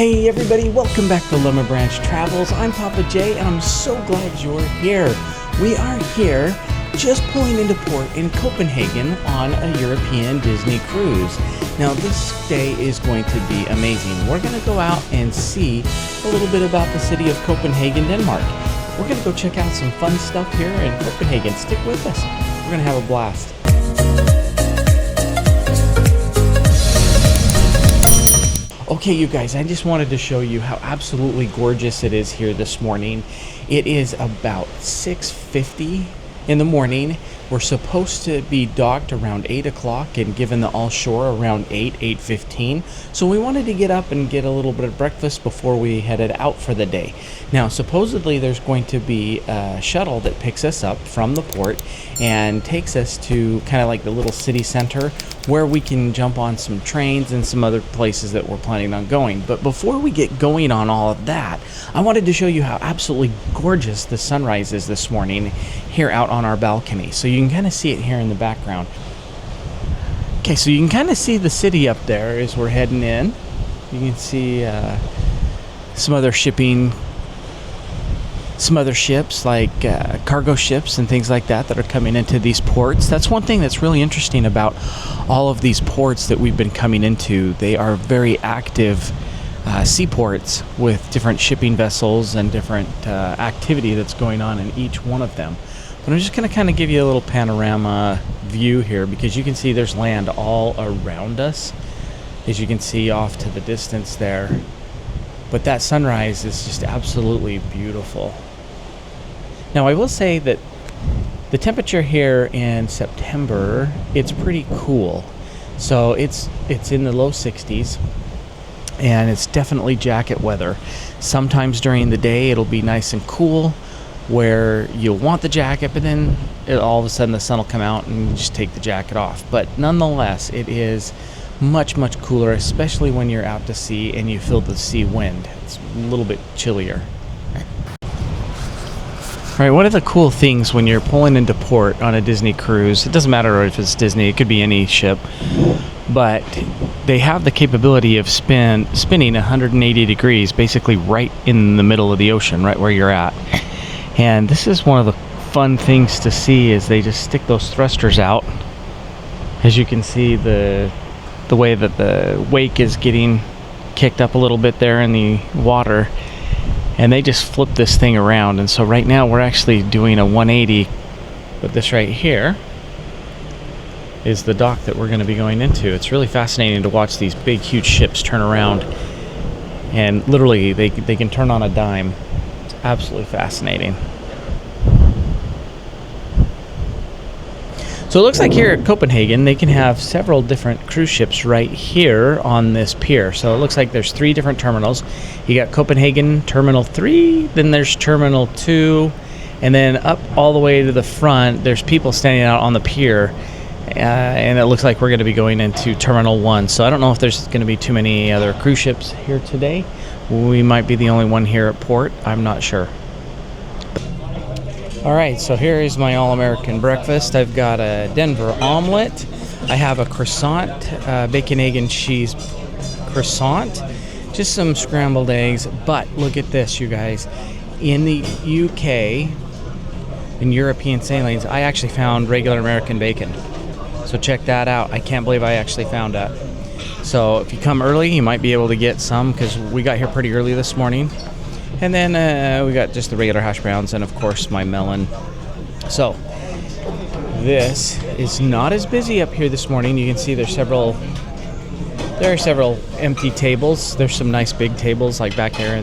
Hey everybody, welcome back to Lemon Branch Travels. I'm Papa J and I'm so glad you're here. We are here just pulling into port in Copenhagen on a European Disney cruise. Now this day is going to be amazing. We're going to go out and see a little bit about the city of Copenhagen, Denmark. We're going to go check out some fun stuff here in Copenhagen. Stick with us. We're going to have a blast. Okay, you guys, I just wanted to show you how absolutely gorgeous it is here this morning. It is about 6:50 in the morning. We're supposed to be docked around 8 o'clock and given the all-shore around 8:15. So we wanted to get up and get a little bit of breakfast before we headed out for the day. Now, supposedly there's going to be a shuttle that picks us up from the port and takes us to kind of like the little city center where we can jump on some trains and some other places that we're planning on going. But before we get going on all of that, I wanted to show you how absolutely gorgeous the sunrise is this morning here out on our balcony. So you can kind of see it here in the background. Okay, so you can kind of see the city up there as we're heading in. You can see some other shipping, some other ships like cargo ships and things like that are coming into these ports. That's one thing that's really interesting about all of these ports that we've been coming into. They are very active seaports with different shipping vessels and different activity that's going on in each one of them. But I'm just going to kind of give you a little panorama view here because you can see there's land all around us, as you can see off to the distance there. But that sunrise is just absolutely beautiful. Now, I will say that the temperature here in September, it's pretty cool. So it's in the low 60s, and it's definitely jacket weather. Sometimes during the day, it'll be nice and cool, where you'll want the jacket, but then all of a sudden the sun will come out and you just take the jacket off. But nonetheless, it is much cooler, especially when you're out to sea and you feel the sea wind. It's a little bit chillier. All right, one of the cool things when you're pulling into port on a Disney cruise, it doesn't matter if it's Disney, it could be any ship, but they have the capability of spinning 180 degrees, basically right in the middle of the ocean, right where you're at. And this is one of the fun things to see is they just stick those thrusters out. As you can see, the way that the wake is getting kicked up a little bit there in the water, and they just flip this thing around. And so right now we're actually doing a 180, but this right here is the dock that we're going to be going into. It's really fascinating to watch these big huge ships turn around, and literally they can turn on a dime. It's absolutely fascinating. So it looks like here at Copenhagen, they can have several different cruise ships right here on this pier. So it looks like there's 3 different terminals. You got Copenhagen Terminal 3, then there's Terminal 2, and then up all the way to the front, there's people standing out on the pier. And it looks like we're going to be going into Terminal 1. So I don't know if there's going to be too many other cruise ships here today. We might be the only one here at port. I'm not sure. All right, so here is my all-American breakfast. I've got a Denver omelet. I have a croissant, bacon, egg, and cheese croissant. Just some scrambled eggs. But look at this, you guys. In the UK, in European sailings, I actually found regular American bacon. So check that out. I can't believe I actually found that. So if you come early, you might be able to get some because we got here pretty early this morning. And then we got just the regular hash browns and, of course, my melon. So this is not as busy up here this morning. You can see there are several empty tables. There's some nice big tables like back there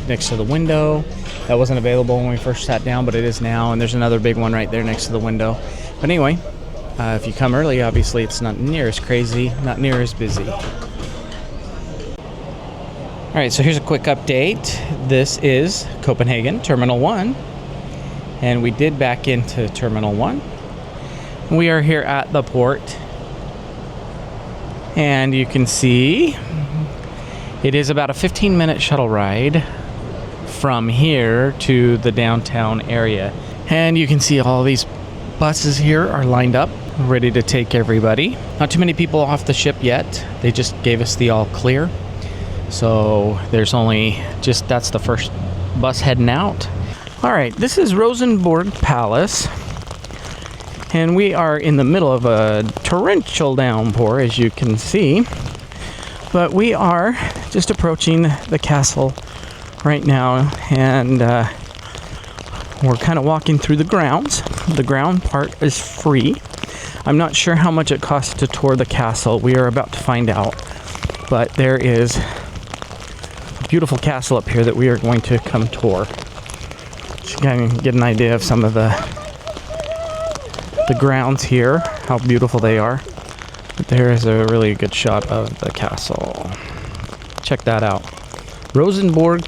next to the window. That wasn't available when we first sat down, but it is now. And there's another big one right there next to the window. But anyway, if you come early, obviously it's not near as crazy, not near as busy. All right, so here's a quick update. This is Copenhagen, Terminal 1, and we did back into Terminal 1. We are here at the port, and you can see it is about a 15-minute shuttle ride from here to the downtown area. And you can see all these buses here are lined up, ready to take everybody. Not too many people off the ship yet. They just gave us the all clear. So there's only just, that's the first bus heading out. All right, this is Rosenborg Palace. And we are in the middle of a torrential downpour, as you can see. But we are just approaching the castle right now, and we're kind of walking through the grounds. The ground part is free. I'm not sure how much it costs to tour the castle. We are about to find out. But there is a beautiful castle up here that we are going to come tour. So you can get an idea of some of the grounds here, how beautiful they are. But there is a really good shot of the castle. Check that out. Rosenborg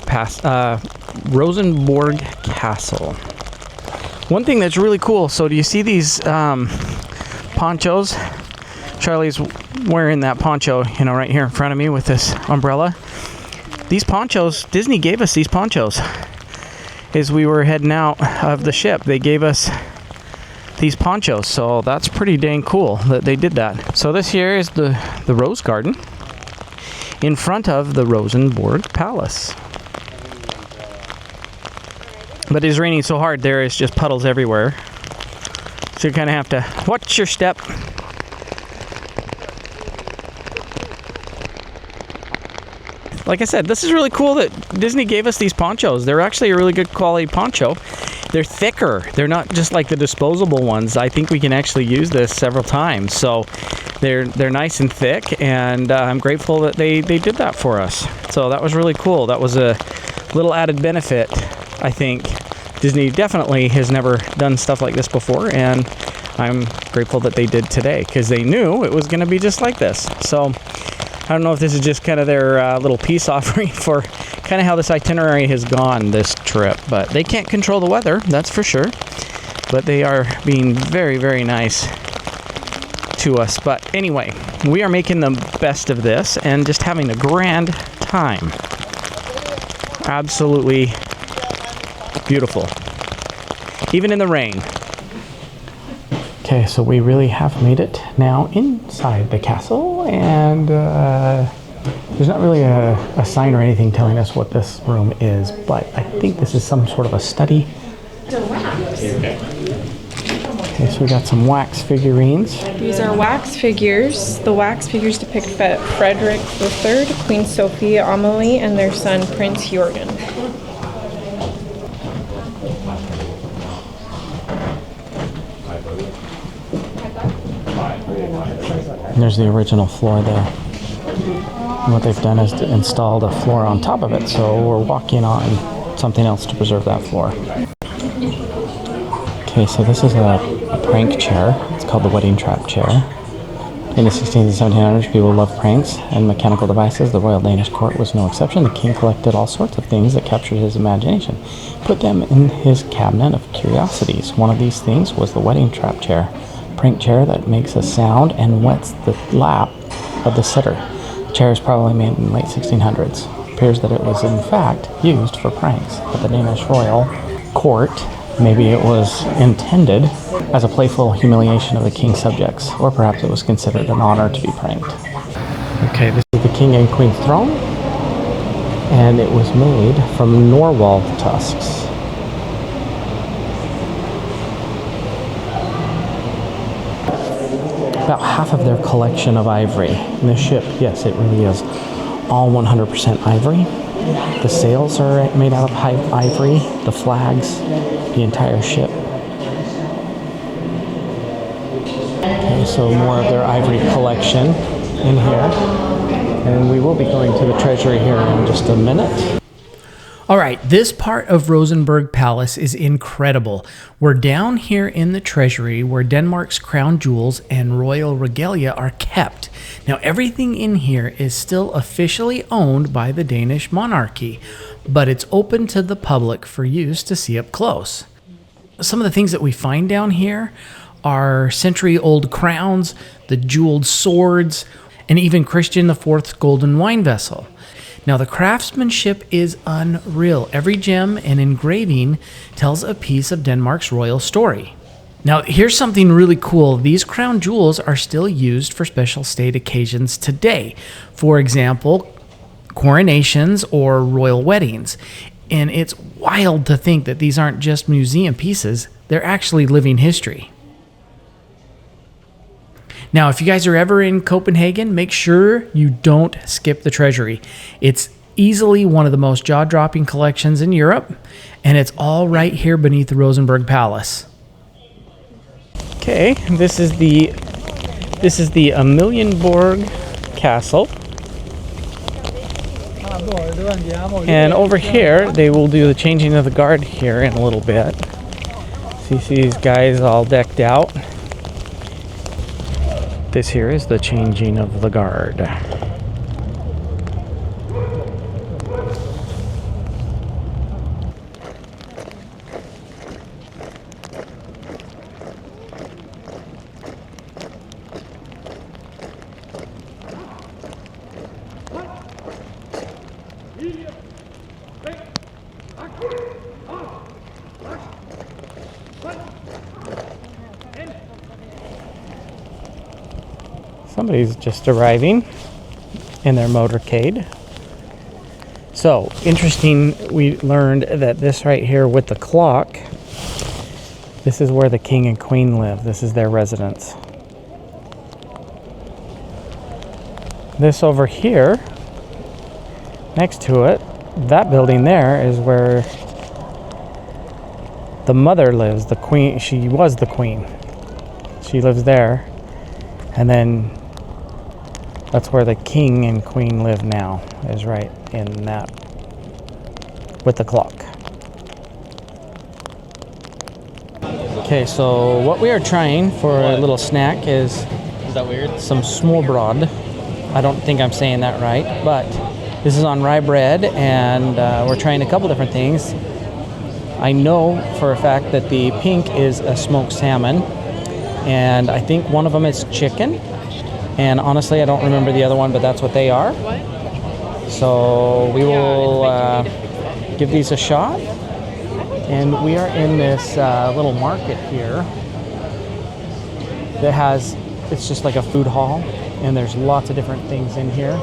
Castle. One thing that's really cool, so do you see these ponchos? Charlie's wearing that poncho, you know, right here in front of me with this umbrella. These ponchos, Disney gave us these ponchos as we were heading out of the ship. They gave us these ponchos, so that's pretty dang cool that they did that. So this here is the Rose Garden in front of the Rosenborg Palace. But it's raining so hard, there is just puddles everywhere. So you kind of have to watch your step. Like I said, this is really cool that Disney gave us these ponchos. They're actually a really good quality poncho. They're thicker. They're not just like the disposable ones. I think we can actually use this several times. So they're nice and thick, and I'm grateful that they did that for us. So that was really cool. That was a little added benefit, I think. Disney definitely has never done stuff like this before, and I'm grateful that they did today because they knew it was going to be just like this. So I don't know if this is just kind of their little peace offering for kind of how this itinerary has gone this trip, but they can't control the weather, that's for sure. But they are being very, very nice to us. But anyway, we are making the best of this and just having a grand time. Absolutely beautiful, even in the rain. Okay, so we really have made it now inside the castle, and there's not really a sign or anything telling us what this room is, but I think this is some sort of a study. Okay, so we got some wax figurines. These are wax figures. The wax figures depict Frederick III, Queen Sophia Amalie, and their son Prince Jorgen. And there's the original floor there. And what they've done is to install a floor on top of it, so we're walking on something else to preserve that floor. Okay, so this is a prank chair. It's called the wedding trap chair. In the 1600s and 1700s, people loved pranks and mechanical devices. The Royal Danish court was no exception. The king collected all sorts of things that captured his imagination, put them in his cabinet of curiosities. One of these things was the wedding trap chair. Prank chair that makes a sound and wets the lap of the sitter. The chair is probably made in the late 1600s. It appears that it was in fact used for pranks at the Danish royal court. Maybe it was intended as a playful humiliation of the king's subjects, or perhaps it was considered an honor to be pranked. Okay, this is the king and queen's throne, and it was made from narwhal tusks. About half of their collection of ivory. And this ship, yes, it really is all 100% ivory. The sails are made out of ivory, the flags, the entire ship. Okay, so more of their ivory collection in here. And we will be going to the Treasury here in just a minute. All right, this part of Rosenborg Palace is incredible. We're down here in the Treasury where Denmark's crown jewels and royal regalia are kept. Now, everything in here is still officially owned by the Danish monarchy, but it's open to the public for use to see up close. Some of the things that we find down here are century-old crowns, the jeweled swords, and even Christian IV's golden wine vessel. Now, the craftsmanship is unreal. Every gem and engraving tells a piece of Denmark's royal story. Now, here's something really cool. These crown jewels are still used for special state occasions today. For example, coronations or royal weddings. And it's wild to think that these aren't just museum pieces, they're actually living history. Now, if you guys are ever in Copenhagen, make sure you don't skip the Treasury. It's easily one of the most jaw-dropping collections in Europe, and it's all right here beneath the Rosenborg Palace. Okay, this is the Amalienborg Castle. And over here, they will do the changing of the guard here in a little bit. So you see these guys all decked out. This here is the changing of the guard. Somebody's just arriving in their motorcade. So, interesting, we learned that this right here with the clock, this is where the king and queen live. This is their residence. This over here, next to it, that building there is where the mother lives, the queen. She was the queen. She lives there. And then that's where the king and queen live now, is right in that with the clock. Okay, so what we are trying for a little snack is that weird? some smørrebrød. I don't think I'm saying that right, but this is on rye bread, and we're trying a couple different things. I know for a fact that the pink is a smoked salmon, and I think one of them is chicken. And honestly, I don't remember the other one, but that's what they are. So we will give these a shot. And we are in this little market here that has, it's just like a food hall, and there's lots of different things in here.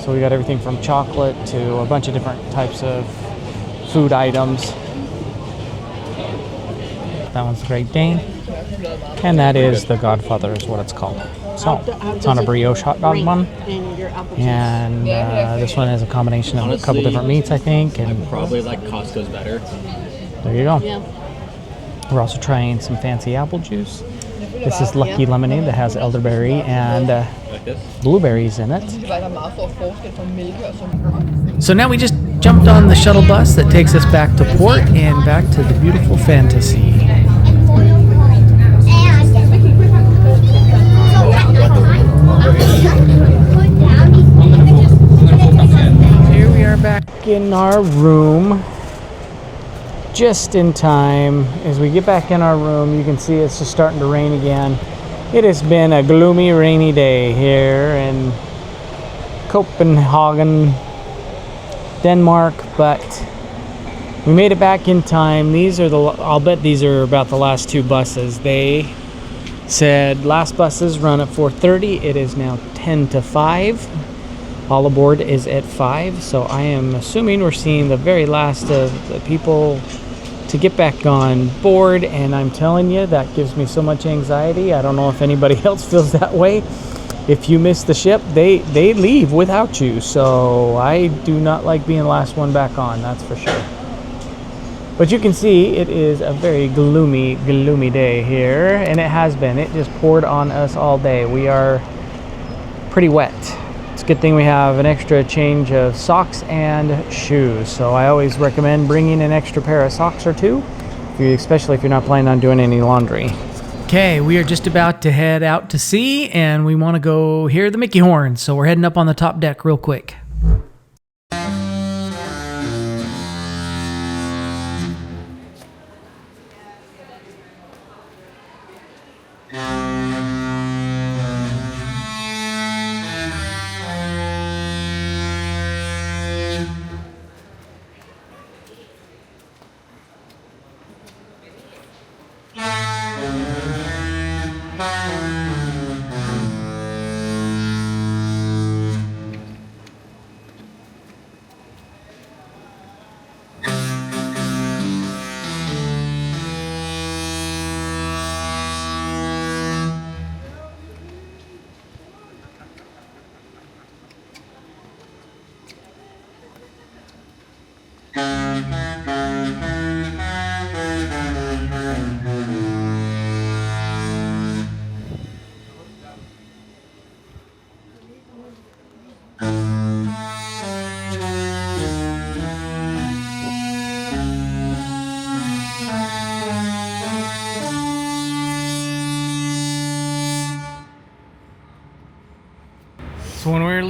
So we got everything from chocolate to a bunch of different types of food items. That one's Great Dane. And that is the Godfather is what it's called. So it's on a brioche hot dog bun. And this one has a combination of a couple different meats, I think. And Probably like Costco's better. there you go. Yeah. We're also trying some fancy apple juice. This is Lucky Lemonade that has elderberry and Like this? blueberries in it. So now we just jumped on the shuttle bus that takes us back to port and back to the beautiful Fantasy. Here we are back In our room, just in time. As we get back in our room, you can see it's just starting to rain again. It has been a gloomy, rainy day here in Copenhagen, Denmark, but we made it back in time. These are I'll bet these are about the last two buses. They said last buses run at 4:30. It is now 10 to 5. All aboard is at 5, so I am assuming we're seeing the very last of the people to get back on board, and I'm telling you, that gives me so much anxiety. I don't know if anybody else feels that way. If you miss the ship, they leave without you, so I do not like being the last one back on, that's for sure. But you can see it is a very gloomy, gloomy day here, and it has been. It just poured on us all day. We are pretty wet. It's a good thing we have an extra change of socks and shoes. So I always recommend bringing an extra pair of socks or two, especially if you're not planning on doing any laundry. Okay, we are just about to head out to sea, and we want to go hear the Mickey horn. So we're heading up on the top deck real quick.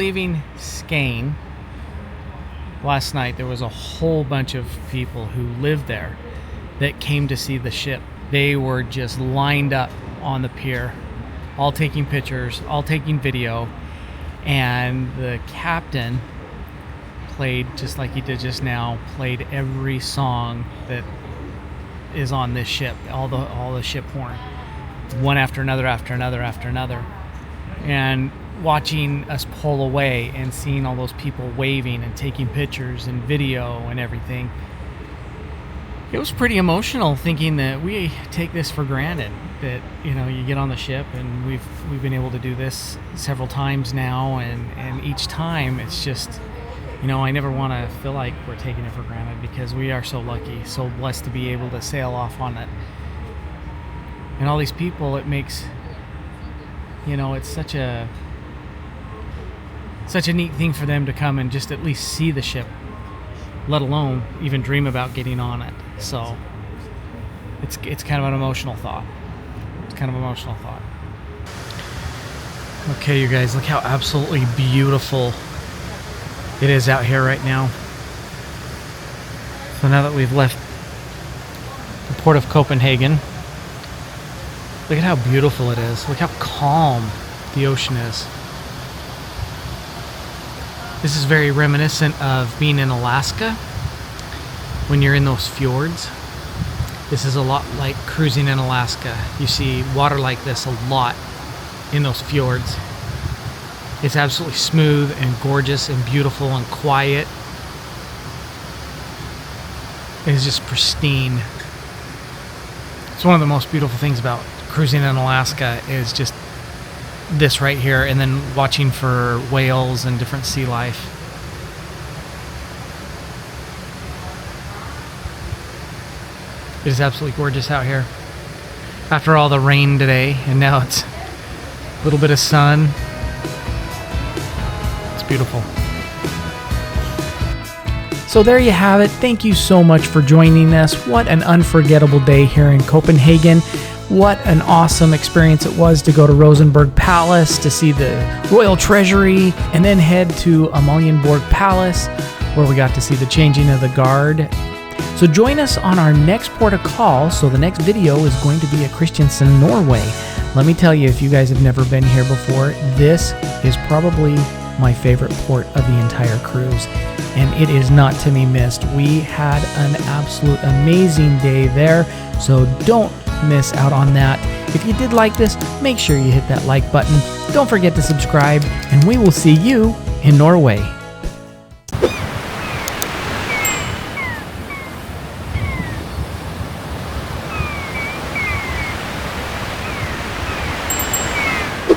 leaving Skane last night, there was a whole bunch of people who lived there that came to see the ship. They were just lined up on the pier, all taking pictures, all taking video, and the captain played, just like he did just now, played every song that is on this ship, all the ship horn, one after another, and watching us pull away and seeing all those people waving and taking pictures and video and everything. It was pretty emotional, thinking that we take this for granted, that, you know, you get on the ship, and we've been able to do this several times now, and each time it's just, you know, I never want to feel like we're taking it for granted, because we are so lucky, so blessed to be able to sail off on it. And all these people, it makes, you know, it's such a neat thing for them to come and just at least see the ship, let alone even dream about getting on it. So it's kind of an emotional thought. Okay, you guys, look how absolutely beautiful it is out here right now. So now that we've left the port of Copenhagen, look at how beautiful it is. Look how calm the ocean is. This is very reminiscent of being in Alaska when you're in those fjords. This is a lot like cruising in Alaska. You see water like this a lot in those fjords. It's absolutely smooth and gorgeous and beautiful and quiet. It's just pristine. It's one of the most beautiful things about cruising in Alaska is just this right here, and then watching for whales and different sea life. It is absolutely gorgeous out here. After all the rain today, and now it's a little bit of sun. It's beautiful. So there you have it. Thank you so much for joining us. What an unforgettable day here in Copenhagen. What an awesome experience it was to go to Rosenborg Palace, to see the Royal Treasury, and then head to Amalienborg Palace, where we got to see the changing of the guard. So join us on our next port of call. So the next video is going to be at Kristiansand, Norway. Let me tell you, if you guys have never been here before, this is probably my favorite port of the entire cruise, and it is not to be missed. We had an absolute amazing day there, so don't miss out on that. If you did like this, make sure you hit that like button. Don't forget to subscribe, and we will see you in Norway.